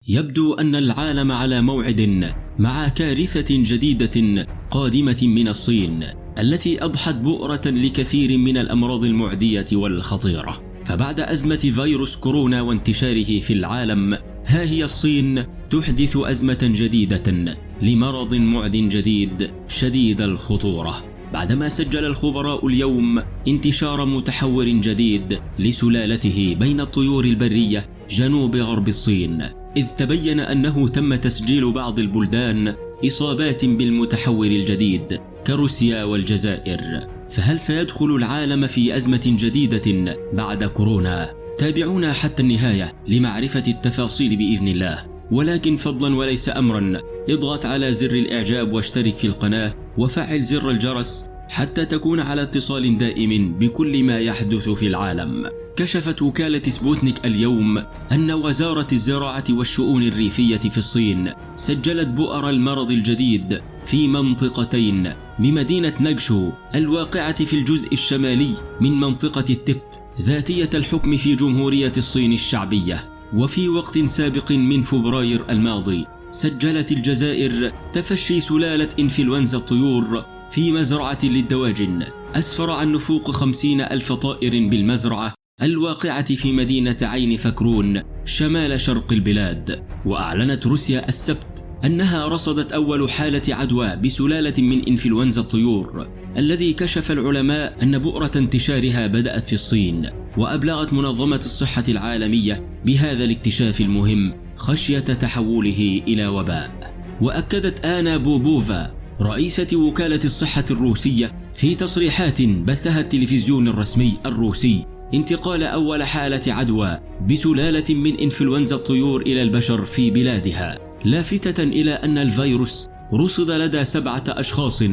يبدو أن العالم على موعد مع كارثة جديدة قادمة من الصين، التي أضحت بؤرة لكثير من الأمراض المعدية والخطيرة. فبعد أزمة فيروس كورونا وانتشاره في العالم، ها هي الصين تحدث أزمة جديدة لمرض معد جديد شديد الخطورة، بعدما سجل الخبراء اليوم انتشار متحور جديد لسلالته بين الطيور البرية جنوب غرب الصين، إذ تبين أنه تم تسجيل بعض البلدان إصابات بالمتحور الجديد كروسيا والجزائر. فهل سيدخل العالم في أزمة جديدة بعد كورونا؟ تابعونا حتى النهاية لمعرفة التفاصيل بإذن الله، ولكن فضلا وليس أمرا اضغط على زر الإعجاب واشترك في القناة وفعل زر الجرس حتى تكون على اتصال دائم بكل ما يحدث في العالم. كشفت وكالة سبوتنيك اليوم أن وزارة الزراعة والشؤون الريفية في الصين سجلت بؤر المرض الجديد في منطقتين بمدينة نجشو الواقعة في الجزء الشمالي من منطقة التبت ذاتية الحكم في جمهورية الصين الشعبية. وفي وقت سابق من فبراير الماضي سجلت الجزائر تفشي سلالة إنفلونزا الطيور في مزرعة للدواجن أسفر عن نفوق 50,000 طائر بالمزرعة الواقعة في مدينة عين فكرون شمال شرق البلاد. وأعلنت روسيا السبت أنها رصدت أول حالة عدوى بسلالة من إنفلونزا الطيور، الذي كشف العلماء أن بؤرة انتشارها بدأت في الصين. وأبلغت منظمة الصحة العالمية بهذا الاكتشاف المهم خشية تحوله إلى وباء. وأكدت آنا بوبوفا رئيسة وكالة الصحة الروسية في تصريحات بثها التلفزيون الرسمي الروسي انتقال أول حالة عدوى بسلالة من إنفلونزا الطيور إلى البشر في بلادها، لافتة إلى أن الفيروس رصد لدى 7 أشخاص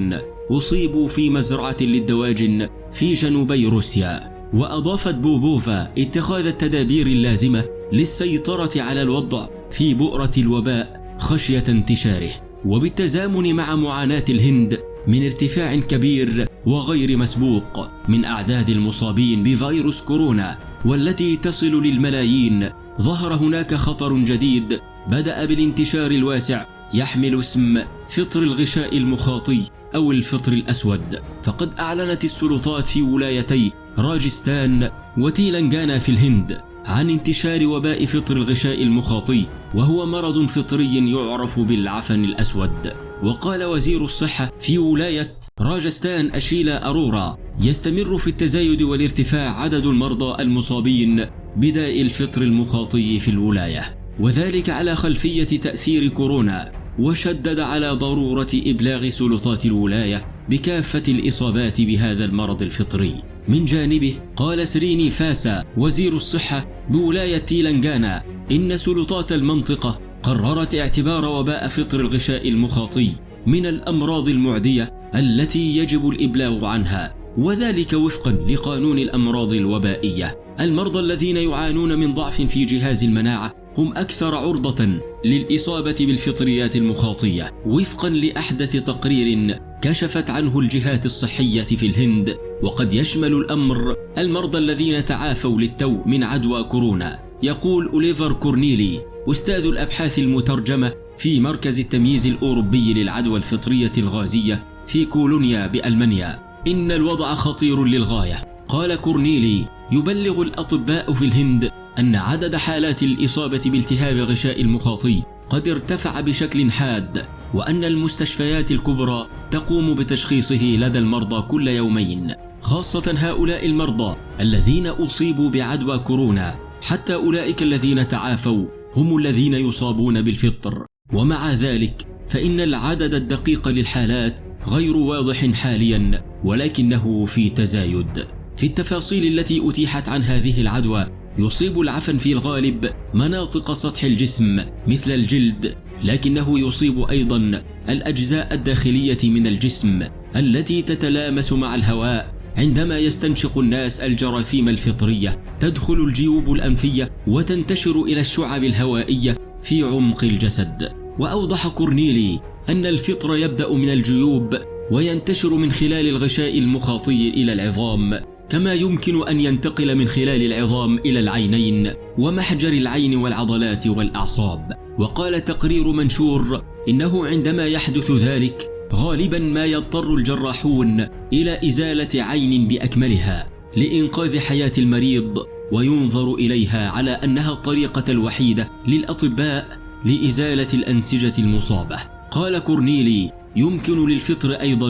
أصيبوا في مزرعة للدواجن في جنوبي روسيا. وأضافت بوبوفا اتخاذ التدابير اللازمة للسيطرة على الوضع في بؤرة الوباء خشية انتشاره، وبالتزامن مع معاناة الهند من ارتفاع كبير وغير مسبوق من أعداد المصابين بفيروس كورونا والتي تصل للملايين، ظهر هناك خطر جديد بدأ بالانتشار الواسع يحمل اسم فطر الغشاء المخاطي أو الفطر الأسود. فقد أعلنت السلطات في ولايتي راجستان وتيلنغانا في الهند عن انتشار وباء فطر الغشاء المخاطي، وهو مرض فطري يعرف بالعفن الأسود. وقال وزير الصحة في ولاية راجستان أشيلا أرورا يستمر في التزايد والارتفاع عدد المرضى المصابين بداء الفطر المخاطي في الولاية، وذلك على خلفية تأثير كورونا. وشدد على ضرورة إبلاغ سلطات الولاية بكافة الإصابات بهذا المرض الفطري. من جانبه قال سريني فاسا وزير الصحة بولاية تيلنغانا إن سلطات المنطقة قررت اعتبار وباء فطر الغشاء المخاطي من الأمراض المعدية التي يجب الإبلاغ عنها، وذلك وفقا لقانون الأمراض الوبائية. المرضى الذين يعانون من ضعف في جهاز المناعة هم أكثر عرضة للإصابة بالفطريات المخاطية، وفقا لأحدث تقرير كشفت عنه الجهات الصحية في الهند. وقد يشمل الأمر المرضى الذين تعافوا للتو من عدوى كورونا. يقول أوليفر كورنيلي أستاذ الأبحاث المترجمة في مركز التمييز الأوروبي للعدوى الفطرية الغازية في كولونيا بألمانيا إن الوضع خطير للغاية. قال كورنيلي يبلغ الأطباء في الهند أن عدد حالات الإصابة بالتهاب الغشاء المخاطي قد ارتفع بشكل حاد، وأن المستشفيات الكبرى تقوم بتشخيصه لدى المرضى كل يومين، خاصة هؤلاء المرضى الذين أصيبوا بعدوى كورونا. حتى أولئك الذين تعافوا هم الذين يصابون بالفطر. ومع ذلك فإن العدد الدقيق للحالات غير واضح حاليا، ولكنه في تزايد. في التفاصيل التي أتيحت عن هذه العدوى، يصيب العفن في الغالب مناطق سطح الجسم مثل الجلد، لكنه يصيب أيضا الأجزاء الداخلية من الجسم التي تتلامس مع الهواء. عندما يستنشق الناس الجراثيم الفطرية تدخل الجيوب الأنفية وتنتشر إلى الشعب الهوائية في عمق الجسد. وأوضح كورنيلي أن الفطر يبدأ من الجيوب وينتشر من خلال الغشاء المخاطي إلى العظام، كما يمكن أن ينتقل من خلال العظام إلى العينين ومحجر العين والعضلات والأعصاب. وقال تقرير منشور إنه عندما يحدث ذلك غالبا ما يضطر الجراحون إلى إزالة عين بأكملها لإنقاذ حياة المريض، وينظر إليها على أنها الطريقة الوحيدة للأطباء لإزالة الأنسجة المصابة. قال كورنيلي يمكن للفطر أيضا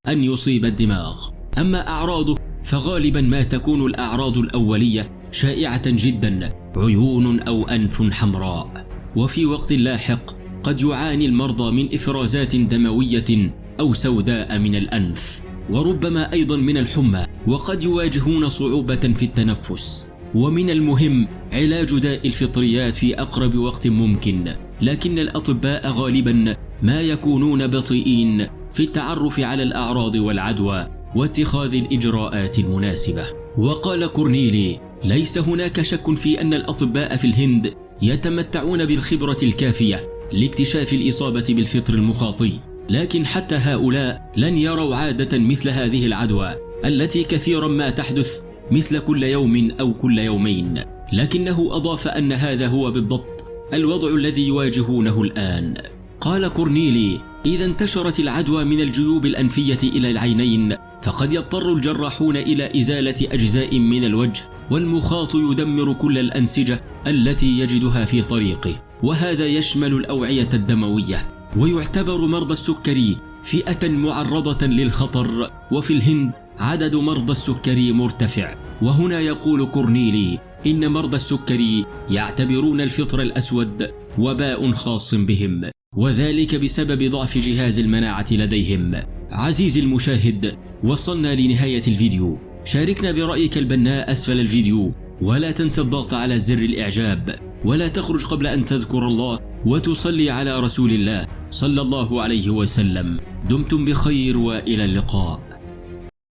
أن يصيب الدماغ، أما أعراضه فغالبا ما تكون الأعراض الأولية شائعة جدا، عيون أو أنف حمراء، وفي وقت لاحق قد يعاني المرضى من إفرازات دموية أو سوداء من الأنف، وربما أيضا من الحمى، وقد يواجهون صعوبة في التنفس. ومن المهم علاج داء الفطريات في أقرب وقت ممكن، لكن الأطباء غالبا ما يكونون بطيئين في التعرف على الأعراض والعدوى واتخاذ الإجراءات المناسبة. وقال كورنيلي ليس هناك شك في أن الأطباء في الهند يتمتعون بالخبرة الكافية لاكتشاف الإصابة بالفطر المخاطي، لكن حتى هؤلاء لن يروا عادة مثل هذه العدوى التي كثيرا ما تحدث مثل كل يوم أو كل يومين. لكنه أضاف أن هذا هو بالضبط الوضع الذي يواجهونه الآن. قال كورنيلي إذا انتشرت العدوى من الجيوب الأنفية إلى العينين فقد يضطر الجراحون إلى إزالة أجزاء من الوجه، والمخاط يدمر كل الأنسجة التي يجدها في طريقه، وهذا يشمل الأوعية الدموية. ويعتبر مرضى السكري فئة معرضة للخطر، وفي الهند عدد مرضى السكري مرتفع. وهنا يقول كورنيلي إن مرضى السكري يعتبرون الفطر الأسود وباء خاص بهم، وذلك بسبب ضعف جهاز المناعة لديهم. عزيزي المشاهد، وصلنا لنهاية الفيديو. شاركنا برأيك البناء أسفل الفيديو، ولا تنسى الضغط على زر الإعجاب، ولا تخرج قبل أن تذكر الله وتصلي على رسول الله صلى الله عليه وسلم. دمتم بخير وإلى اللقاء.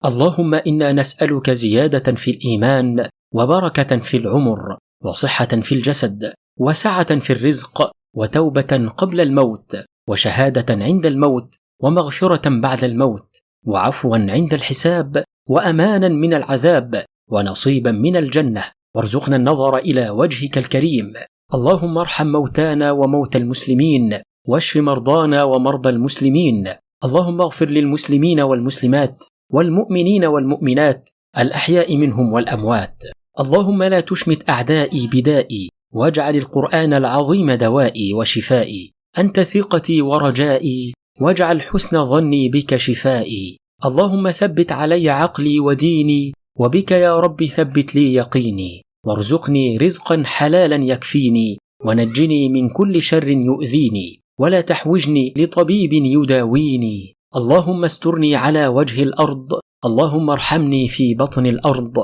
اللهم إنا نسألك زيادة في الإيمان، وبركة في العمر، وصحة في الجسد، وسعة في الرزق، وتوبة قبل الموت، وشهادة عند الموت، ومغفرة بعد الموت، وعفوا عند الحساب، وأمانا من العذاب، ونصيبا من الجنة، وارزقنا النظر إلى وجهك الكريم. اللهم ارحم موتانا وموتى المسلمين، واشف مرضانا ومرضى المسلمين. اللهم اغفر للمسلمين والمسلمات والمؤمنين والمؤمنات الأحياء منهم والأموات. اللهم لا تشمت أعدائي بدائي، واجعل القرآن العظيم دوائي وشفائي. أنت ثقتي ورجائي، واجعل حسن ظني بك شفائي. اللهم ثبت علي عقلي وديني، وبك يا رب ثبت لي يقيني، وارزقني رزقا حلالا يكفيني، ونجني من كل شر يؤذيني، ولا تحوجني لطبيب يداويني. اللهم استرني على وجه الأرض، اللهم ارحمني في بطن الأرض،